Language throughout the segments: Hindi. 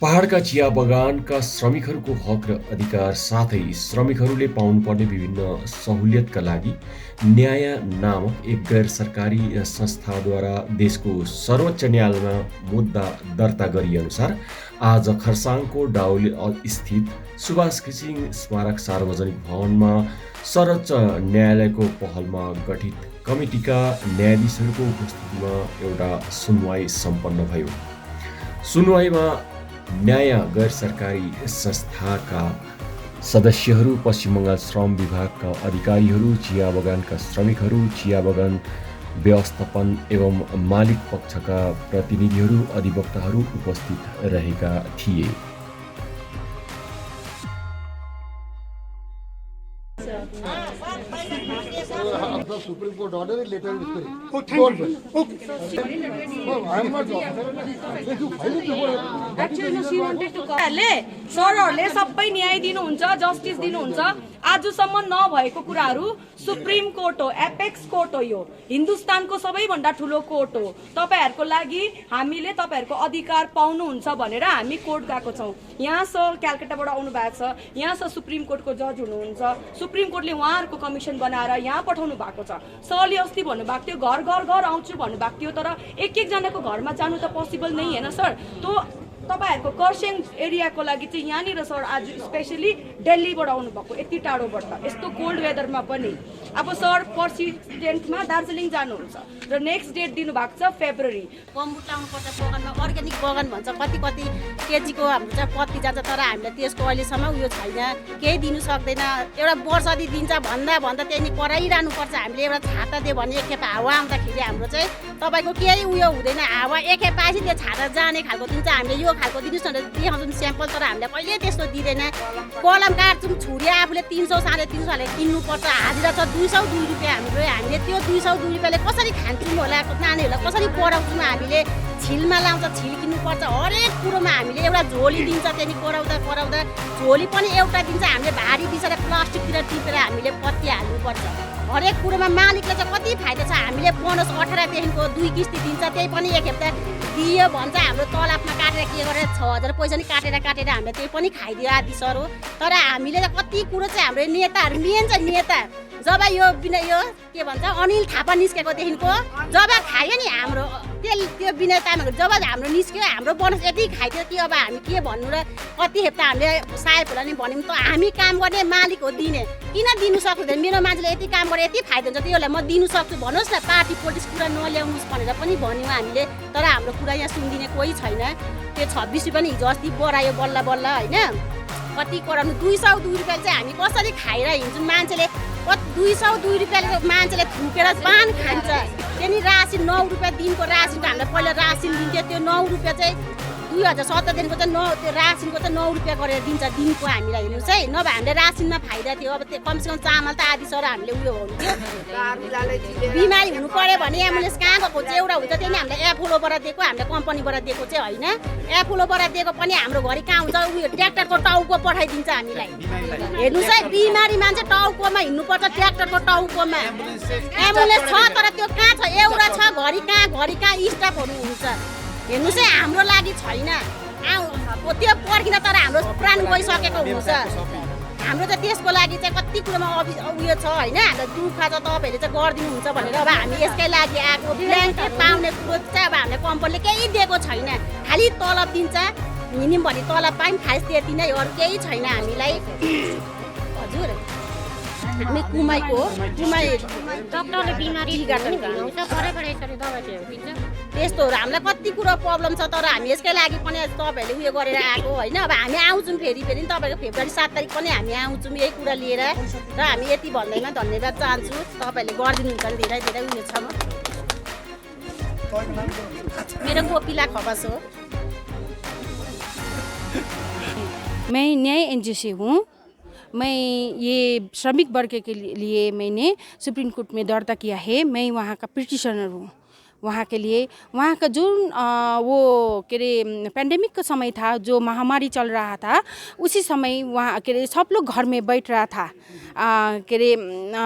पहाडका चिया बगानका श्रमिकहरूको हक र अधिकार साथै श्रमिकहरूले पाउनुपर्ने विभिन्न सहुलियतका लागि न्याय नामक एक गैर-सरकारी संस्थाद्वारा देशको सर्वोच्च न्यायालयमा मुद्दा दर्ता गरिएअनुसार आज खर्साङको डाउले स्थित सुभाष घिसिङ स्मारक सार्वजनिक भवनमा सर्वोच्च न्यायालयको पहलमा गठित कमिटीका न्यायाधीशहरूको उपस्थितिमा एउटा सुनवाई सम्पन्न भयो। सुनवाईमा न्याय गैर-सरकारी संस्थाका सदस्यहरू, पश्चिम बङ्गाल श्रम विभागका अधिकारीहरू, चिया बगानका श्रमिकहरू, चिया बगान व्यवस्थापन एवं मालिक पक्षका प्रतिनिधिहरू, अधिवक्ताहरू उपस्थित रहेका थिए। The Supreme Court order is later with Oh, thank you. Okay. Oh, I am not Actually, she wanted to सरहरूले सबै न्याय दिनुहुन्छ, जस्टिस दिनुहुन्छ। आजसम्म नभएको कुराहरू सुप्रिम कोर्ट हो, एपेक्स कोर्ट हो, यो हिन्दुस्तानको सबैभन्दा ठुलो कोर्ट हो। तपाईहरुको लागि हामीले तपाईहरुको अधिकार पाउनुहुन्छ भनेर हामी कोर्ट गएको छौं। यहाँ सर कलकत्ताबाट आउनु भएको छ, यहाँ सर सुप्रिम कोर्टको जज हुनुहुन्छ। सुप्रिम कोर्टले उहाँहरुको कमिसन बनाएर यहाँ पठाउनु भएको छ। सरले अस्ति भन्नुभएको थियो घर घर घर आउँछु भन्नुभएको थियो, तर एक एक जनाको घरमा जानु त पोसिबल नै हैन सर। तो तपाईहरुको कर्सियङ एरियाको लागि चाहिँ यहाँनिर सर आज स्पेशली दिल्लीबाट आउनु भएको, यति टाढोबाट यस्तो कोल्ड वेदरमा पनि। अब सर पर्सिडेन्टमा दार्जिलिङ जानुहुन्छ र नेक्स्ट डेट दिनु भएको छ फेब्रुअरी। कम्बुटाउनु पर्छ बगानमा, अर्ग्यानिक बगान भन्छ, कति कति केजीको हाम्रो चाहिँ पत्ती जान्छ, तर हामीलाई त्यसको अहिलेसम्म उयो छैन, केही दिनु सक्दैन। एउटा वर्षदी दिन्छ भन्दा भन्दा त्यही कराइरहनु पर्छ। हामीले एउटा छाता दियो भने एकखेप हावा आउँदाखेरि हाम्रो चाहिँ तपाईको केही उयो हुँदैन, हावा एकखेप आएपछि त्यो छाता जाने खालको दिन्छ। हामीले यो खालको दिनुस् न देखाउँछौँ स्याम्पल, तर हामीले कहिले त्यस्तो दिँदैन। कलम काट्छौँ, छुरी आफूले 300 350 हालेर किन्नुपर्छ। हाजिरा छ 202 रुपियाँ हाम्रो। हामीले त्यो 202 रुपियाँले कसरी खान्छौँ होला, नानीहरूलाई कसरी पढाउँछौँ, हामीले छिलमा लाउँछ, छिल किन्नुपर्छ। हरेक कुरोमा हामीले एउटा झोली दिन्छ, त्यहाँदेखि कराउँदा झोली पनि एउटा दिन्छ। हामीले भारी बिसेर प्लास्टिकतिर टिपेर हामीले पत्ती हाल्नुपर्छ। हरेक कुरोमा मालिकले चाहिँ कति फाइदा छ। हामीले बोनस 18 देखिको 2 किस्ती दिन्छ, त्यही पनि एक हप्ता दियो भन्छ। हाम्रो तलबमा काटेर के गरेर 6000 पैसा नि काटेर हामीले त्यही पनि खाइदियो आदि सर हो। तर हामीले त कति कुरो चाहिँ हाम्रो नेताहरू मेन चाहिँ नेता जब यो के भन्छ अनिल थापा निस्केको देखिको जब खायो नि हाम्रो त्यो विनय तामाङको जब हाम्रो निस्क्यो, हाम्रो बोनस यति खाइदियो कि अब हामी के भन्नु र कति हप्ता हामीले साहेबहरूलाई नि भन्यौँ त हामी काम गर्ने मालिक हो दिने, किन दिनु सक्दैन? मेरो मान्छेले यति काम गरे यति फाइदा हुन्छ, त्यसलाई म दिनु सक्छु भन्नुहोस् न। पार्टी पोलिटिक्स कुरा नल्याउनुहोस् भनेर पनि भन्यौँ हामीले, तर हाम्रो कुरा यहाँ सुनिदिने कोही छैन। त्यो 26 रुपियाँ पनि हिजो अस्ति बढायो बल्ल बल्ल होइन। कति कराउनु 202 रुपियाँ चाहिँ हामी कसरी खाएर हिँड्छौँ? मान्छेले 202 रुपियाँले मान्छेले थुकेर पान खान्छ। त्यहाँदेखि रासिन 9 रुपियाँ दिनको रासिनको हामीलाई पहिला रासिन दिन्थ्यो, त्यो 9 रुपियाँ चाहिँ 2017 देखिको चाहिँ त्यो रासिनको चाहिँ 9 रुपियाँ गरेर दिन्छ दिनको हामीलाई। हेर्नुहोस् है, नभए हामीले रासिनमा फाइदा थियो। अब त्यो कमसेकम चामल त आदि सर हामीले उयो हुन्थ्यो। बिमारी हुनु पर्यो भने एम्बुलेन्स कहाँ गएको चाहिँ एउटा हुन्छ, त्यही हामीले एपोलोबाट दिएको, हामीले कम्पनीबाट दिएको चाहिँ होइन। एपोलोबाट दिएको पनि हाम्रो घरि कहाँ हुन्छ उयो ट्र्याक्टरको टाउको पठाइदिन्छ हामीलाई। हेर्नुहोस् है, बिमारी मान्छे टाउकोमा हिँड्नुपर्छ, ट्र्याक्टरको टाउकोमा एम्बुलेन्स छ, तर त्यो कहाँ छ? एउटा छ, घरि कहाँ स्टाफहरू हुन्छ। हेर्नुहोस् है, हाम्रो लागि छैन त्यो पर्खिन, तर हाम्रो प्राण गइसकेको हुन्छ। हाम्रो चाहिँ त्यसको लागि चाहिँ कति कुरोमा उयो छ होइन, हामीलाई दुःख छ, तपाईँहरूले चाहिँ गरिदिनुहुन्छ भनेर अब हामी यसकै लागि आएको। ब्ल्याङ्केट पाउने कुरो चाहिँ अब हामीले कम्पनीले केही दिएको छैन, खालि तलब दिन्छ। हिँड्यौँ भने तलब पायौँ, खास त्यति नै, अरू केही छैन हामीलाई। हजुर हामी कुमाईको डक्टरले बिमारी त्यस्तोहरू हामीलाई कति कुरो प्रब्लम छ, तर हामी यसकै लागि पनि तपाईँहरूले उयो गरेर आएको होइन। अब हामी आउँछौँ फेरि तपाईँको फेब्रुअरी 7 तारिक पनि हामी आउँछौँ यही कुरा लिएर। र हामी यति भन्दैमा धन्यवाद चाहन्छु, तपाईँहरूले गरिदिनुहुन्छ भने धेरै धेरै उयो छ। मेरो कोपिला खवास हो। मैं न्याय एनजीसी हूँ। मैं ये श्रमिक वर्ग के लिए मैंने सुप्रीम कोर्ट में दर्ता किया है। मैं वहाँ का पिटिशनर हूँ। वहाँ के लिए वहाँ का जो वो के रे पेंडेमिक का समय था, जो महामारी चल रहा था, उसी समय वहाँ के रे सब लोग घर में बैठ रहा था। के रे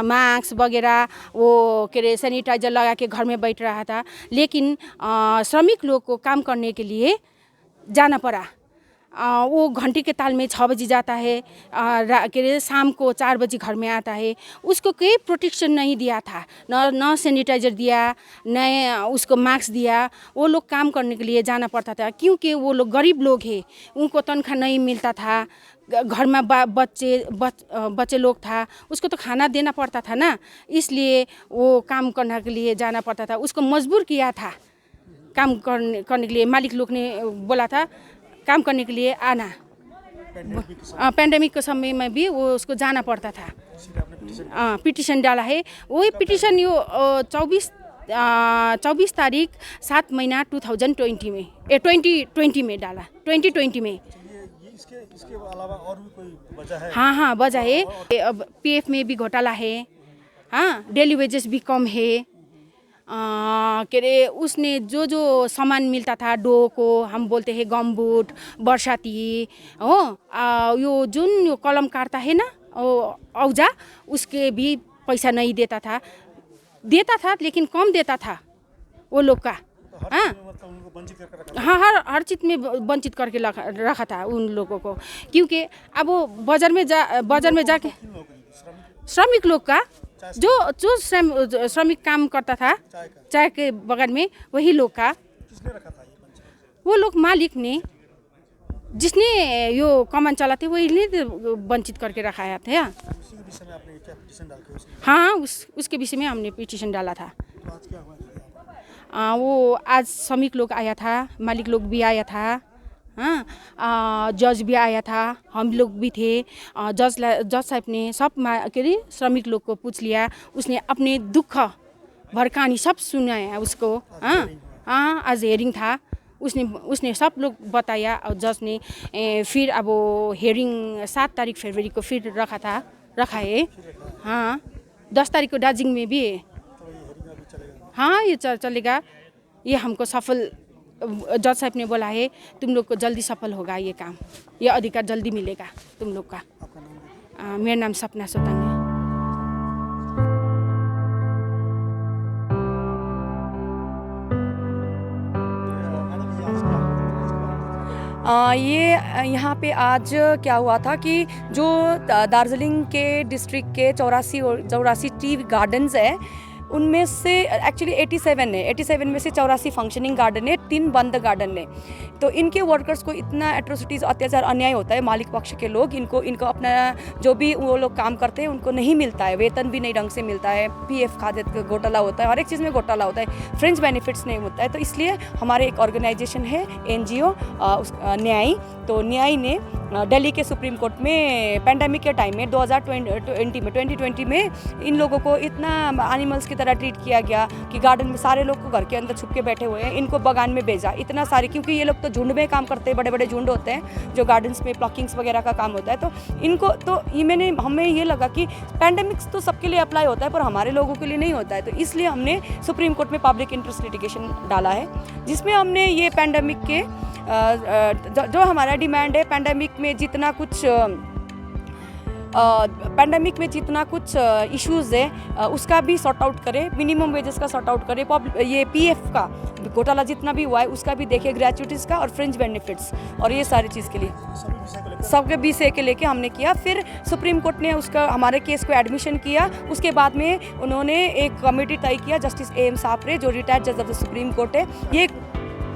मास्क वगैरह वो के रे सैनिटाइजर लगा के घर में बैठ रहा था। लेकिन श्रमिक लोग को काम करने के लिए जाना पड़ा। वो घंटी के ताल में 6 बजे जाता है, शाम को 4 बजे घर में आता है। उसको कोई प्रोटेक्शन नहीं दिया था, न सैनिटाइजर दिया, न उसको मास्क दिया। वो लोग काम करने के लिए जाना पड़ता था, क्योंकि वो लोग गरीब लोग हैं, उनको तनख्वाह नहीं मिलता था। घर में बच्चे लोग था, उसको तो खाना देना पड़ता था ना, इसलिए वो काम करने के लिए जाना पड़ता था। उसको मजबूर किया था काम करने के लिए। मालिक लोग ने बोला था काम करने के लिए आना। पैंडेमिक के समय में भी वो उसको जाना पड़ता था। पिटिशन डाला है। वही पिटिशन यो 24 तारीख 7 महीना 2020 में 2020 में डाला, 2020 में। इसके अलावा और भी कोई वजह है? हाँ वजह है। अब पीएफ में भी घोटाला है। हाँ, डेली वेजेस भी कम है। के अरे उसने जो सामान मिलता था, डो को हम बोलते हैं गमबूट, बरसाती हो, यो जुन यो कलम काटता है ना औजा, उसके भी पैसा नहीं देता था लेकिन कम देता था वो लोग का। हाँ, हर चीज़ में वंचित करके रखा था उन लोगों को, क्योंकि अब वो बाजार में जाके श्रमिक लोग का जो श्रमिक काम करता था चाय के बगान में, वही लोग का। वो लोग मालिक ने, जिसने यो कमान चलाते वही ने वंचित करके रखाया था। हाँ, उसके विषय में हमने पिटीशन डाला था। वो आज श्रमिक लोग आया था, मालिक लोग भी आया था। हाँ, जज भी आया था, हम लोग भी थे। जज साहब ने सब के अरे श्रमिक लोग को पूछ लिया। उसने अपने दुख भर कहानी सब सुनाया उसको। हाँ, आज हेयरिंग था, उसने सब लोग बताया। और जज ने फिर अब हेयरिंग 7 तारीख फरवरी को फिर रखा है। हाँ, 10 तारीख को दार्जिलिंग में भी है। हाँ, ये चलेगा। ये हमको सफल, जज साहब ने बोला है तुम लोग को जल्दी सफल होगा ये काम, ये अधिकार जल्दी मिलेगा तुम लोग का। मेरा नाम सपना सोतांग है। ये यहाँ पे आज क्या हुआ था कि जो दार्जिलिंग के डिस्ट्रिक्ट के 84 टी गार्डन्स है, उनमें से एक्चुअली 87 में से 84 फंक्शनिंग गार्डन है, 3 बंद गार्डन है। तो इनके वर्कर्स को इतना एट्रोसिटीज़, अत्याचार, अन्याय होता है। मालिक पक्ष के लोग इनको अपना जो भी वो लोग काम करते हैं उनको नहीं मिलता है, वेतन भी नहीं ढंग से मिलता है, पीएफ खाते घोटाला होता है, हर एक चीज़ में घोटाला होता है, फ्रेंच बेनिफिट्स नहीं होता है। तो इसलिए हमारे एक ऑर्गेनाइजेशन है NGO न्याय, तो न्याय ने दिल्ली के सुप्रीम कोर्ट में पैंडेमिक के टाइम में 2020 में इन लोगों को इतना एनिमल्स की तरह ट्रीट किया गया कि गार्डन में सारे लोग को घर के अंदर छुप के बैठे हुए हैं, इनको बगान में भेजा। इतना सारे, क्योंकि ये लोग तो झुंड में काम करते हैं, बड़े बड़े झुंड होते हैं जो गार्डन्स में प्लकिंग्स वगैरह का काम होता है। तो इनको तो हमें ये लगा कि पैंडेमिक्स तो सबके लिए अप्लाई होता है पर हमारे लोगों के लिए नहीं होता है। तो इसलिए हमने सुप्रीम कोर्ट में पब्लिक इंटरेस्ट लिटिगेशन डाला है, जिसमें हमने ये पैंडेमिक के जो हमारा डिमांड है, पैंडेमिक में जितना कुछ इश्यूज़ है उसका भी सॉर्ट आउट करे, मिनिमम वेजेस का सॉर्ट आउट करे, ये पीएफ का घोटाला जितना भी हुआ है उसका भी देखे, ग्रेचुइटीज़ का और फ्रिंज बेनिफिट्स और ये सारी चीज़ के लिए सबके विषय के लेके हमने किया। फिर सुप्रीम कोर्ट ने उसका हमारे केस को एडमिशन किया। उसके बाद में उन्होंने एक कमेटी तय किया, जस्टिस AM सापरे जो रिटायर्ड जज ऑफ द सुप्रीम कोर्ट है। ये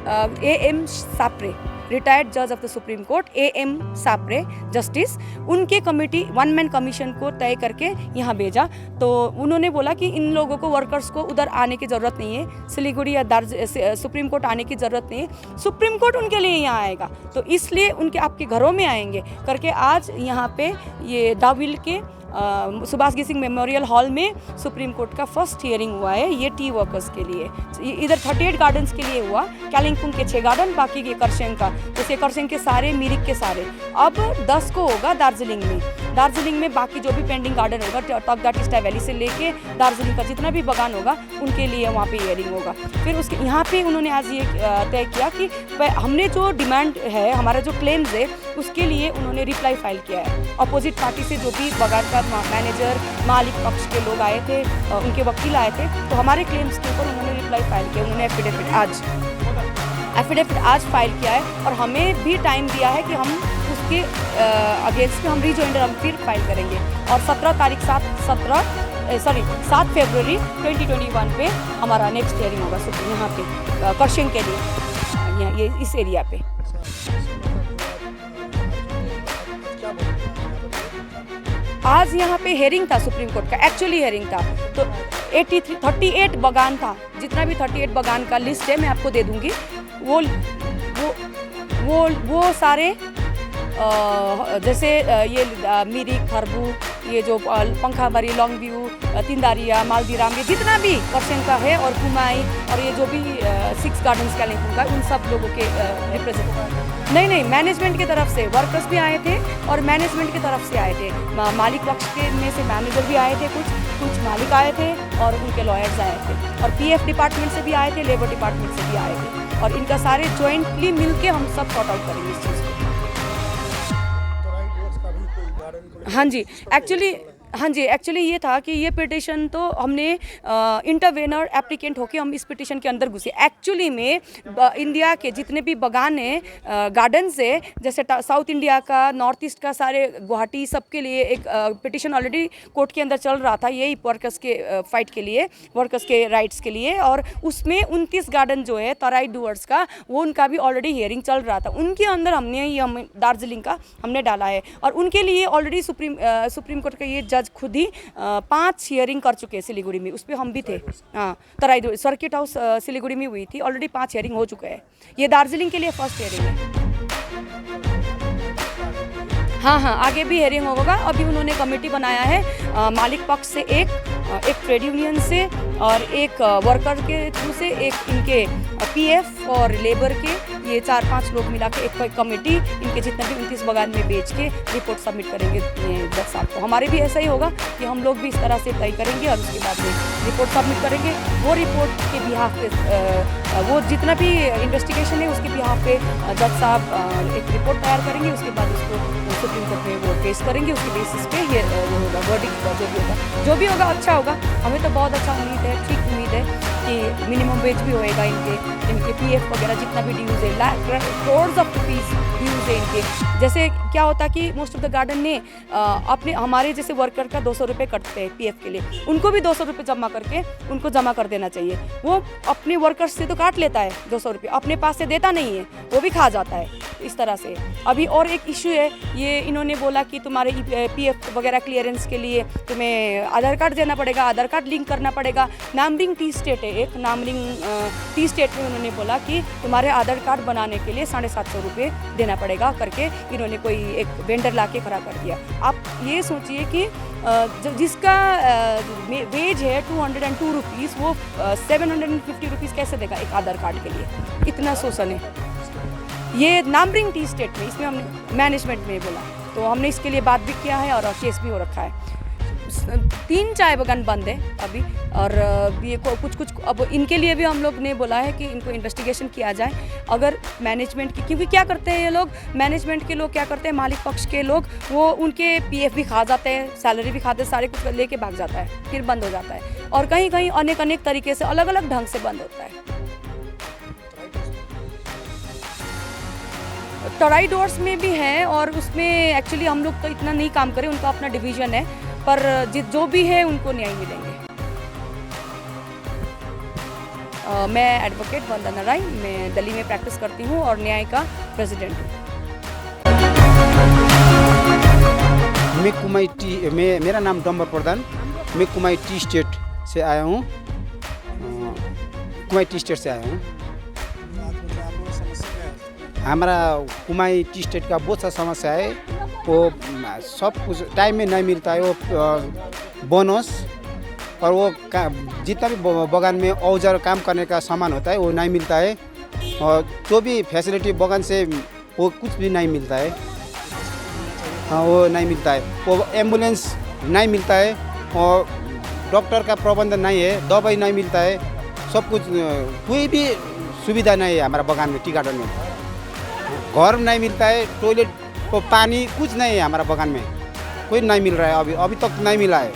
AM सापरे, रिटायर्ड जज of the supreme court, AM Sapre justice, उनके कमेटी 1 मैन कमीशन को तय करके यहाँ भेजा। तो उन्होंने बोला कि इन लोगों को, वर्कर्स को उधर आने की ज़रूरत नहीं है, सिलीगुड़ी या सुप्रीम कोर्ट आने की ज़रूरत नहीं है, सुप्रीम कोर्ट उनके लिए यहाँ आएगा, तो इसलिए उनके आपके घरों में आएंगे करके आज यहाँ पे ये दाविल के सुभाष गिसिंग मेमोरियल हॉल में सुप्रीम कोर्ट का फर्स्ट हियरिंग हुआ है ये टी वर्कर्स के लिए। इधर 38 गार्डन्स के लिए हुआ, कालिम्पोंग के 6 गार्डन, बाकी के करसेंग का, जैसे करसेंग के सारे, मिरिक के सारे। अब 10 को होगा दार्जिलिंग में बाकी जो भी पेंडिंग गार्डन होगा, तकदा टिस्टा वैली से लेके दार्जिलिंग का जितना भी बगान होगा उनके लिए वहाँ पे हियरिंग होगा। फिर उसके यहाँ पे उन्होंने आज ये तय किया कि हमने जो डिमांड है, हमारा जो क्लेम्स है, उसके लिए उन्होंने रिप्लाई फाइल किया है। अपोजिट पार्टी से जो भी बगान का मैनेजर, मालिक पक्ष के लोग आए थे, उनके वकील आए थे, तो हमारे क्लेम्स के ऊपर उन्होंने रिप्लाई फाइल किया, उन्होंने एफिडेविट आज एफिडेविट आज फाइल किया है और हमें भी टाइम दिया है कि हम उसके अगेंस्ट में हम रीजॉइंडर हम फिर फाइल करेंगे और 7 फरवरी 2021 पे हमारा नेक्स्ट हियरिंग होगा सुप्रीम यहाँ पे कर्शियंग के लिए ये इस एरिया पे। आज यहाँ पे हेयरिंग था सुप्रीम कोर्ट का, एक्चुअली हेयरिंग था तो 38 बगान था, जितना भी 38 बगान का लिस्ट है मैं आपको दे दूंगी। वो सारे जैसे ये मिरिक, खरबू, ये जो पंखामरी, लॉन्ग व्यू, तिंदारिया, मालदीराम, ये जितना भी कर्शियंग का है और कुमाई और ये जो भी 6 गार्डन्स कालिम्पोंग का, उन सब लोगों के रिप्रेजेंटेटिव नहीं मैनेजमेंट की तरफ से वर्कर्स भी आए थे और मैनेजमेंट की तरफ से आए थे। मालिक पक्ष के में से मैनेजर भी आए थे, कुछ मालिक आए थे और उनके लॉयर्स आए थे और पीएफ डिपार्टमेंट से भी आए थे, लेबर डिपार्टमेंट से भी आए थे और इनका सारे जॉइंटली मिलके हम सब सॉर्ट आउट करेंगे इस चीज़ को। हाँ जी, एक्चुअली ये था कि ये पिटिशन तो हमने इंटरवेनर एप्लीकेंट होके हम इस पिटिशन के अंदर घुसे। एक्चुअली में इंडिया के जितने भी बगान हैं, गार्डन्स है, जैसे साउथ इंडिया का, नॉर्थ ईस्ट का, सारे गुवाहाटी, सबके लिए एक पिटिशन ऑलरेडी कोर्ट के अंदर चल रहा था, यही वर्कर्स के फाइट के लिए, वर्कर्स के राइट्स के लिए। और उसमें 29 गार्डन जो है तराई डूअर्स का, वो उनका भी ऑलरेडी हियरिंग चल रहा था। उनके अंदर हमने दार्जिलिंग का हमने डाला है और उनके लिए ऑलरेडी सुप्रीम कोर्ट का ये जज खुद ही 5 हियरिंग कर चुके हैं सिलीगुड़ी में, उस पर हम भी थे। हाँ, तराई सर्किट हाउस सिलीगुड़ी में हुई थी, ऑलरेडी 5 हियरिंग हो चुके हैं। ये दार्जिलिंग के लिए फर्स्ट हियरिंग है। हाँ, आगे भी हियरिंग होगा। अभी उन्होंने कमेटी बनाया है, मालिक पक्ष से एक ट्रेड यूनियन से और एक वर्कर के थ्रू से, एक इनके पीएफ और लेबर के, ये 4-5 लोग मिला के एक कमेटी इनके जितने भी 29 बगान में बेच के रिपोर्ट सबमिट करेंगे जज साहब को। हमारे भी ऐसा ही होगा कि हम लोग भी इस तरह से तय करेंगे और उसके बाद में रिपोर्ट सबमिट करेंगे। वो रिपोर्ट के बिहाफ पे वो जितना भी इन्वेस्टिगेशन है उसके बिहाफ पे जज साहब एक रिपोर्ट तैयार करेंगे, उसके बाद उसको सुप्रीम कोर्ट में वो पेश करेंगे। उसके बेसिस पे ये होगा वर्डिक्ट, जो भी होगा अच्छा होगा। हमें तो बहुत अच्छा उम्मीद है, ठीक उम्मीद है कि मिनिमम वेज भी होएगा इनके पीएफ वगैरह जितना भी ड्यूज़ है, करोड्स ऑफ रुपीज़ ड्यूज़ है इनके। जैसे क्या होता कि मोस्ट ऑफ द गार्डन ने अपने हमारे जैसे वर्कर का 200 रुपये कटते हैं पीएफ के लिए, उनको भी 200 रुपये जमा करके उनको जमा कर देना चाहिए। वो अपने वर्कर्स से तो काट लेता है 200 रुपये, अपने पास से देता नहीं है, वो भी खा जाता है इस तरह से। अभी और एक इशू है, ये इन्होंने बोला कि तुम्हारे पीएफ वगैरह क्लियरेंस के लिए तुम्हें आधार कार्ड देना पड़ेगा, आधार कार्ड लिंक करना पड़ेगा। नामरिंग टी स्टेट है एक, नामरिंग टी स्टेट में उन्होंने बोला कि तुम्हारे आधार कार्ड बनाने के लिए 750 रुपये देना पड़ेगा करके इन्होंने कोई एक वेंडर ला के खड़ा कर दिया। आप ये सोचिए कि जिसका वेज है 202 रुपीज़, वो 750 रुपीज़ कैसे देगा एक आधार कार्ड के लिए? इतना शोषण है। ये नामरिंग टी स्टेट में, इसमें हमने मैनेजमेंट में बोला, तो हमने इसके लिए बात भी किया है और केस भी हो रखा है। 3 चाय बगान बंद है अभी और ये कुछ अब इनके लिए भी हम लोग ने बोला है कि इनको इन्वेस्टिगेशन किया जाए। अगर मैनेजमेंट की, क्योंकि क्या करते हैं ये लोग, मैनेजमेंट के लोग क्या करते हैं, मालिक पक्ष के लोग, वो उनके पीएफ भी खा जाते हैं, सैलरी भी खाते हैं, सारे कुछ लेके भाग जाता है, फिर बंद हो जाता है। और कहीं कहीं अनेक तरीके से अलग अलग ढंग से बंद होता है। तराई डोर्स में भी है और उसमें एक्चुअली हम लोग तो इतना नहीं काम करें, उनका अपना डिवीज़न है, पर जो भी है उनको न्याय मिलेंगे। मैं एडवोकेट वंदना राय, मैं दिल्ली में प्रैक्टिस करती हूँ और न्याय का प्रेसिडेंट हूँ। मेरा नाम डम्बर प्रधान, मैं कुमाई टी स्टेट से आया हूँ। हमारा कुमाई टी स्टेट का बहुत सा समस्या है, वो सब कुछ टाइम में नहीं मिलता है। वो बोनस और वो जितना भी बगान में औजार काम करने का सामान होता है वो नहीं मिलता है, और जो भी फैसिलिटी बगान से वो कुछ भी नहीं मिलता है। हाँ, वो नहीं मिलता है। वो एम्बुलेंस नहीं मिलता है और डॉक्टर का प्रबंध नहीं है, दवाई नहीं मिलता है, सब कुछ कोई भी सुविधा नहीं है हमारा बगान में, टी गार्डन में। घर नहीं मिलता है, टॉयलेट को पानी कुछ नहीं है हमारा बगान में, कोई नहीं मिल रहा है, अभी तक नहीं मिला है।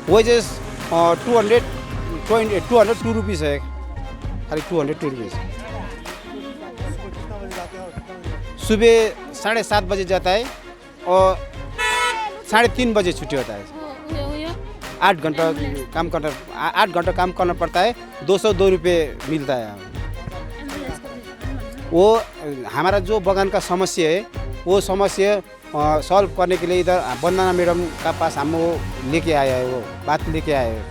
वेजेस 202 रुपीज़ है, खाली 202 रुपीज़। सुबह 7:30 बजे जाता है और 3:30 बजे छुट्टी होता है। 8 घंटा काम करना पड़ता है, 202 रुपये मिलता है। वो हमारा जो बगान का समस्या है वो समस्या सॉल्व करने के लिए इधर वंदना मैडम का पास हम वो लेके आया है, वो बात लेके आए हैं।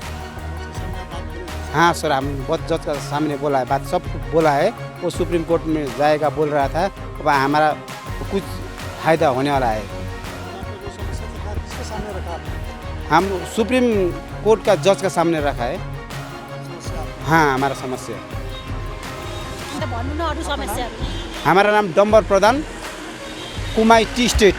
हाँ सर, हम बहुत जज का सामने बोला है, बात सब बोला है। वो सुप्रीम कोर्ट में जाएगा बोल रहा था, अब हमारा कुछ फायदा होने वाला है। हम सुप्रीम कोर्ट का जज का सामने रखा है। हाँ, हमारा समस्या। भन्नु न अरू समस्याहरू। हमारा नाम डम्बर प्रधान, कुमाई टी स्टेट।